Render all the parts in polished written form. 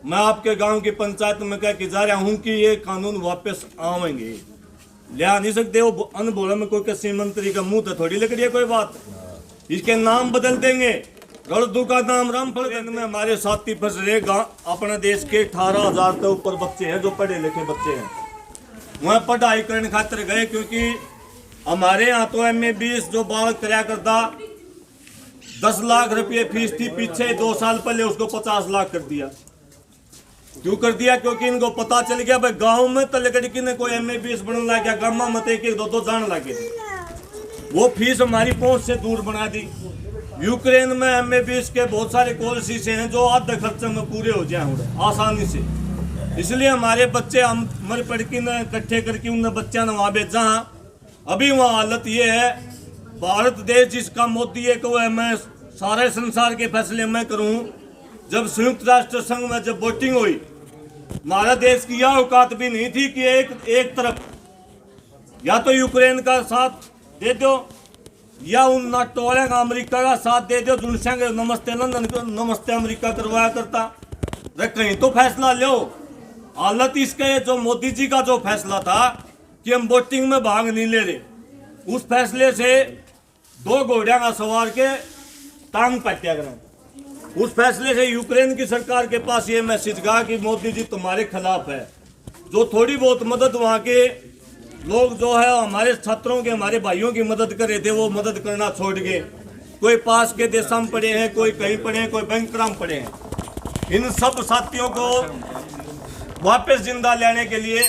मैं आपके गांव की पंचायत में कह के जा रहा हूं कि ये कानून वापस आवेंगे। ले आ नहीं सकते वो अनबोला में कोई कृषि मंत्री का मुंह तो थोड़ी लग रही है कोई बात। इसके नाम बदल देंगे, गलदू का नाम रामफल में हमारे साथी फंस रहे। अपने देश के 18,000 के ऊपर बच्चे हैं जो पढ़े लिखे बच्चे हैं, वह पढ़ाई करने खातिर गए, क्योंकि हमारे यहाँ तो MA20 जो बालक कराया करता 10 लाख रुपये फीस थी, पीछे 2 साल पहले उसको 50 लाख कर दिया। क्यों कर दिया? क्योंकि इनको पता चल गया भाई गांव में तो लड़की ने कोई MA20 बनने लग गया, गाँव में एक एक दो जान लगे, वो फीस हमारी पहुंच से दूर बना दी। यूक्रेन में MA20 के बहुत सारे कोर्सेस हैं जो आधे खर्चे में पूरे हो जाए आसानी से। इसलिए हमारे बच्चे हम मर पढ़ के न इकट्ठे करके उन बच्चा ने वहाँ भेजा। अभी वहाँ हालत ये है, भारत देश जिसका मोदी है को मैं सारे संसार के फैसले मैं करूँ। जब संयुक्त राष्ट्र संघ में जब वोटिंग हुई, हमारा देश की यह औकात भी नहीं थी कि एक तरफ या तो यूक्रेन का साथ दे दो या उन नाटो वाले का अमेरिका का साथ दे दो, जिनसे नमस्ते लंदन नमस्ते अमेरिका करवाया करता। कहीं तो फैसला लो। हालत इसके जो मोदी जी का जो फैसला था कि हम वोटिंग में भाग नहीं ले रहे, उस फैसले से 2 घोड़िया का सवार के टांग पट्टिया करें। उस फैसले से यूक्रेन की सरकार के पास ये मैसेज गया कि मोदी जी तुम्हारे खिलाफ है। जो थोड़ी बहुत मदद वहाँ के लोग जो है हमारे छात्रों के हमारे भाइयों की मदद कर रहे थे, वो मदद करना छोड़ गए। कोई पास के देशों में पड़े हैं, कोई कहीं पड़े हैं, कोई बैंकरा में पड़े हैं। इन सब साथियों को वापस जिंदा लाने के लिए,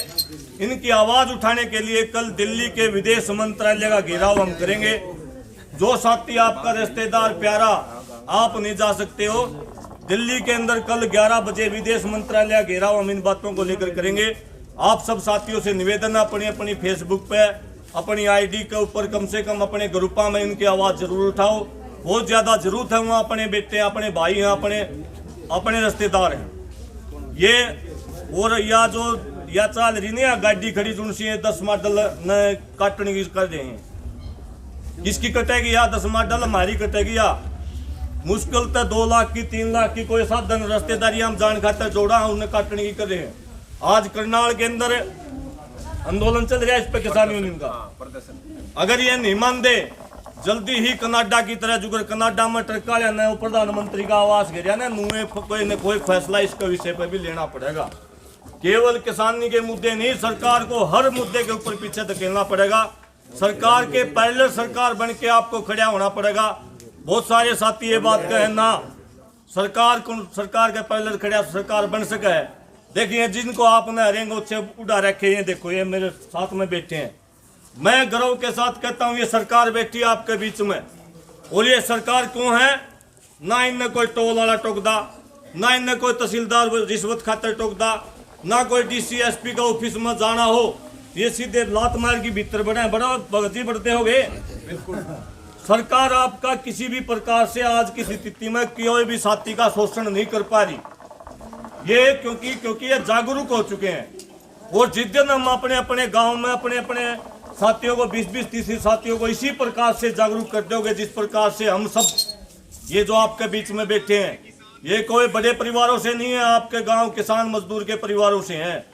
इनकी आवाज उठाने के लिए कल दिल्ली के विदेश मंत्रालय का घेराव हम करेंगे। जो साथी आपका रिश्तेदार प्यारा आप नहीं जा सकते हो, दिल्ली के अंदर कल 11 बजे विदेश मंत्रालय घेराव हम इन बातों को लेकर करेंगे। आप सब साथियों से निवेदन है, अपनी फेसबुक पे अपनी ID के ऊपर कम से कम अपने ग्रुपा में इनकी आवाज़ जरूर उठाओ। बहुत ज़्यादा जरूरत है, वहाँ अपने बेटे अपने भाई हैं, अपने रिश्तेदार हैं ये। और या जो या चाल रही नहीं गाड़ी खड़ी उनसे 10 मॉडल न काटने की कर रहे हैं। किसकी कटेगी? या 10 मॉडल हमारी कटेगी, या मुश्किल तो 2 लाख की 3 लाख की कोई साधन रिश्तेदारी हम जान खातर जोड़ा उन्हें काटने की कर रहे हैं। आज करनाल के अंदर आंदोलन चल रहा है इस पे किसान यूनियन का। अगर ये नहीं मान दे, जल्दी ही कनाडा की तरह जुगर कनाडा में ट्रका लेना, प्रधानमंत्री का आवास गिरा ना कोई फैसला इसके विषय पर भी लेना पड़ेगा। केवल किसानी के मुद्दे नहीं, सरकार को हर मुद्दे के ऊपर पीछे धकेलना पड़ेगा। सरकार के पैरेलल सरकार बन के आपको खड़ा होना पड़ेगा। बहुत सारे साथी ये बात कहे ना, सरकार के पैरेलल खड़ा सरकार बन सके। देखिए जिनको आपने हरेंगे उड़ा रखे हैं, देखो ये मेरे साथ में बैठे हैं। मैं गर्व के साथ कहता हूँ ये सरकार बैठी है आपके बीच में। और ये सरकार क्यों है? ना इनने कोई टोल वाला टोकदा, ना इनने कोई तहसीलदार रिश्वत खातर टोकदा, ना कोई DC SP का ऑफिस में जाना हो। ये सीधे लात मार की भीतर बढ़े बड़ा भगती बढ़ते हो गए। सरकार आपका किसी भी प्रकार से आज की स्थिति में कोई भी साथी का शोषण नहीं कर पा रही। ये क्योंकि ये जागरूक हो चुके हैं। और जिस दिन हम अपने गांव में अपने साथियों को 20-30 साथियों को इसी प्रकार से जागरूक कर दोगे जिस प्रकार से हम सब ये जो आपके बीच में बैठे हैं, ये कोई बड़े परिवारों से नहीं है, आपके गांव किसान मजदूर के परिवारों से हैं।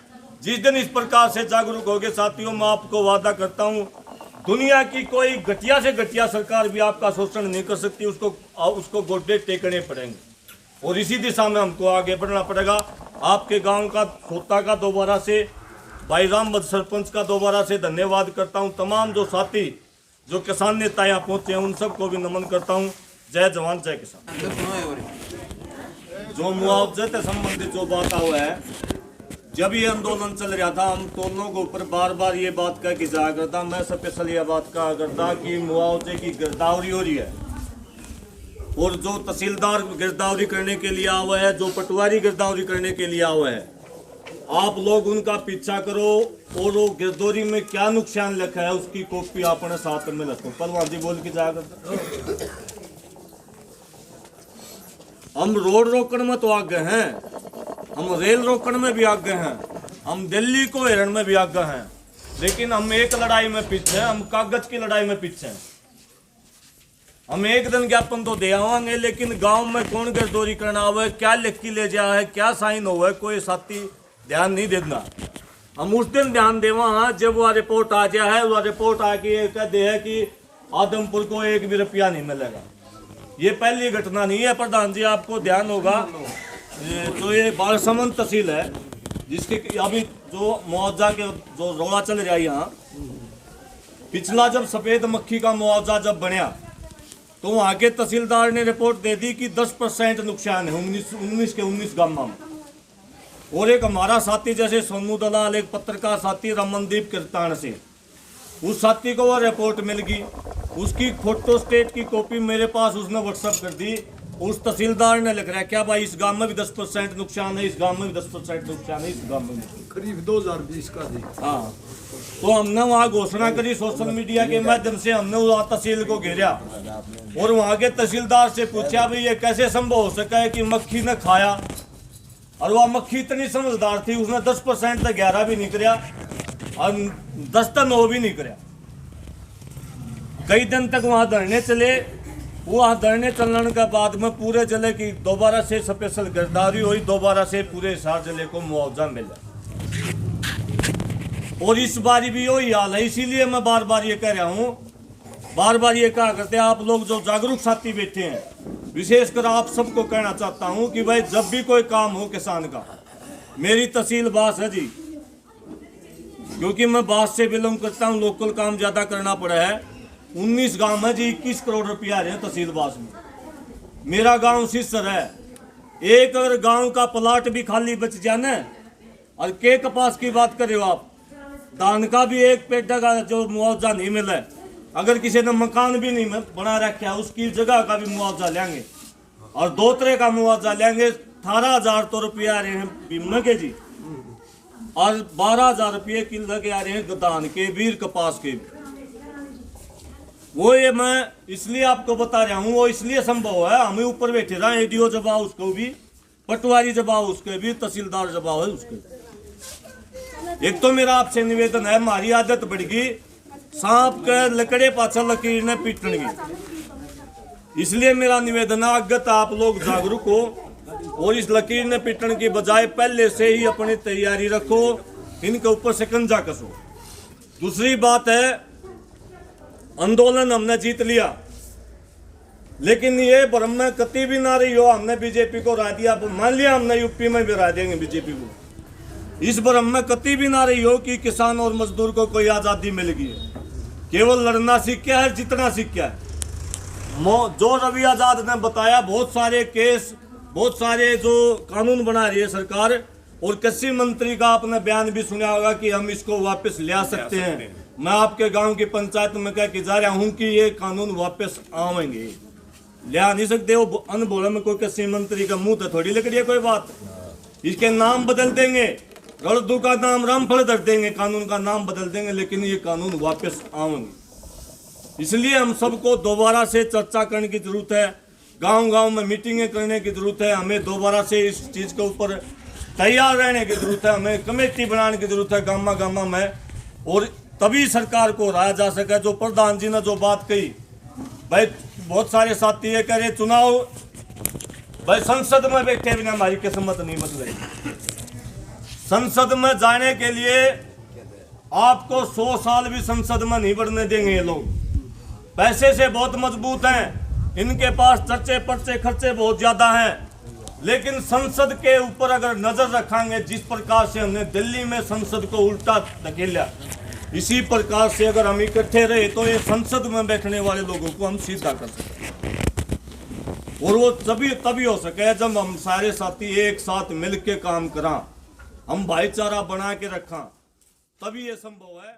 जिस दिन इस प्रकार से जागरूक होगे साथियों, मैं आपको वादा करता हूं दुनिया की कोई घटिया से घटिया सरकार भी आपका शोषण नहीं कर सकती। उसको गोडे टेकने पड़ेंगे और इसी दिशा में हमको आगे बढ़ना पड़ेगा। आपके गांव का सोता का दोबारा से भाई राम सरपंच का दोबारा से धन्यवाद करता हूं। तमाम जो साथी जो किसान नेता यहाँ पहुंचे हैं उन सबको भी नमन करता हूं। जय जवान जय किसान। जो मुआवजे से संबंधित जो बात हुआ है, जब ये आंदोलन चल रहा था हम दोनों के ऊपर बार बार ये बात का जाया करता, मैं स्पेशल ये बात कहा करता कि मुआवजे की गिरदावरी हो रही है। और जो तहसीलदार गिरदावरी करने के लिए आवा है, जो पटवारी गिरदावरी करने के लिए आवा है, आप लोग उनका पीछा करो और वो गिरदौरी में क्या नुकसान लिखा है उसकी कॉपी अपने साथ में रखो। परवान जी बोल के जाया करता। हम रोड रोकने में तो आगे हैं, हम रेल रोकने में भी आगे हैं, हम दिल्ली को हिरण में भी आगे हैं, लेकिन हम एक लड़ाई में पीछे हैं, हम कागज की लड़ाई में पीछे हैं। हम एक दिन ज्ञापन तो दे आवांगे, लेकिन गांव में कौन गिरदौरी करना हुआ, क्या लिख के ले जाया है, क्या साइन हुआ है, कोई साथी ध्यान नहीं देना। हम उस दिन ध्यान देवा हाँ जब वह रिपोर्ट आ जाए है, वह रिपोर्ट आके ये कहते हैं कि आदमपुर को एक भी रुपया नहीं मिलेगा। ये पहली घटना नहीं है प्रधान जी, आपको ध्यान होगा। तो ये बालसमंद तहसील है जिसके अभी जो मुआवजा के जो रोड़ा चल रहा है यहाँ, पिछला जब सफेद मक्खी का मुआवजा जब बनया तो वहाँ के तहसीलदार ने रिपोर्ट दे दी कि 10% नुकसान है 19 के 19 गांव में। और एक हमारा साथी जैसे सोनू दलाल, एक पत्रकार साथी रमनदीप कीर्तान से, उस साथी को वह रिपोर्ट मिल गई, उसकी फोटो स्टेट की कॉपी मेरे पास उसने व्हाट्सएप कर दी। उस तहसीलदार ने लिख रहा है क्या भाई इस गांव में भी 10% नुकसान है, इस गांव में भी 10% नुकसान है, इस गांव में करीब 2020 का थी। हाँ, तो हमने वहाँ घोषणा करी सोशल मीडिया के माध्यम से, हमने वहाँ तहसील को घेरा और वहाँ के तहसीलदार से पूछा भाई ये कैसे संभव हो सका है कि मक्खी ने खाया। और वह मक्खी इतनी समझदार थी, उसने 10% तक 11 भी नहीं कराया और 10 तक 9 भी नहीं कराया। कई दिन तक वहाँ धरने चले। वहाँ धरने चलने के बाद में पूरे जिले की दोबारा से स्पेशल गिरदावरी हुई, दोबारा से पूरे हिसार जिले को मुआवजा मिला। और इस बारी भी वही हाल है, इसीलिए मैं बार बार ये कह रहा हूँ, बार बार ये कहा करते हैं आप लोग जो जागरूक साथी बैठे हैं, विशेषकर आप सबको कहना चाहता हूँ कि भाई जब भी कोई काम हो किसान का, मेरी तहसील बास है जी, क्योंकि मैं बास से बिलोंग करता हूँ, लोकल काम ज़्यादा करना पड़ा है। 19 गांव में जी 21 करोड़ रुपया आ रहे हैं तहसील बास में। मेरा गांव सिसर है, एक अगर गांव का प्लाट भी खाली बच जाना, और के कपास की बात करे हो आप, धान का भी एक पेटा का जो मुआवजा नहीं मिला है, अगर किसी ने मकान भी नहीं बना रखा है उसकी जगह का भी मुआवजा लेंगे, और 2 तरह का मुआवजा लेंगे। 18,000 तो रुपये आ रहे हैं बीमा के जी, और 12,000 रुपये किलो के आ रहे हैं धान के भी, कपास के भी। वो ये मैं इसलिए आपको बता रहा हूँ, वो इसलिए संभव है, हमें ऊपर बैठे रहा, एडीओ जबाव उसको भी, पटवारी जबाव उसके भी, तहसीलदार जबाव है उसके। एक तो मेरा आपसे निवेदन है, हमारी आदत बढ़ गई सांप के लकड़े पाछा लकीर ने पीटने की, इसलिए मेरा निवेदन है अगत आप लोग जागरूक हो और इस लकीर ने पीटने की बजाय पहले से ही अपनी तैयारी रखो, इनके ऊपर शिकंजा कसो। दूसरी बात है, आंदोलन हमने जीत लिया, लेकिन ये भ्रम में कति भी ना रही हो हमने बीजेपी को राय दिया, मान लिया हमने यूपी में भी राय देंगे बीजेपी को, इस भ्रम में कति भी ना रही हो कि किसान और मजदूर को कोई आज़ादी मिल गई है। केवल लड़ना सीख गया है, जितना सीख गया है। जो रवि आजाद ने बताया, बहुत सारे केस, बहुत सारे जो कानून बना रही है सरकार, और कृषि मंत्री का आपने बयान भी सुना होगा कि हम इसको वापस ले आ सकते हैं। मैं आपके गांव की पंचायत में कह के जा रहा हूं कि ये कानून वापस आवेंगे, ले आ नहीं सकते। वो अनबोला में कोई कृषि मंत्री का मुंह तो थोड़ी लग रही है कोई बात, इसके नाम बदल देंगे, रड़दू का नाम रामफल धर देंगे, कानून का नाम बदल देंगे, लेकिन ये कानून वापस आवेंगे। इसलिए हम सबको दोबारा से चर्चा करने की जरूरत है, गांव गांव में मीटिंगें करने की जरूरत है, हमें दोबारा से इस चीज़ के ऊपर तैयार रहने की जरूरत है, हमें कमेटी बनाने की जरूरत है गामा गामा में, और तभी सरकार को राया जा सके। जो प्रधान जी ने जो बात कही, भाई बहुत सारे साथी ये कह रहे चुनाव, भाई संसद में बैठे बिना हमारी किस्मत नहीं बदलेगी। संसद में जाने के लिए आपको 100 साल भी संसद में नहीं बढ़ने देंगे ये लोग। पैसे से बहुत मजबूत हैं, इनके पास चर्चे पर्चे खर्चे बहुत ज्यादा हैं, लेकिन संसद के ऊपर अगर नजर रखेंगे, जिस प्रकार से हमने दिल्ली में संसद को उल्टा धकेला, इसी प्रकार से अगर हम इकट्ठे रहे तो ये संसद में बैठने वाले लोगों को हम सीधा कर सकते, और वो तभी हो सके जब हम सारे साथी एक साथ मिल के काम करा, हम भाईचारा बना के रखा, तभी ये संभव है।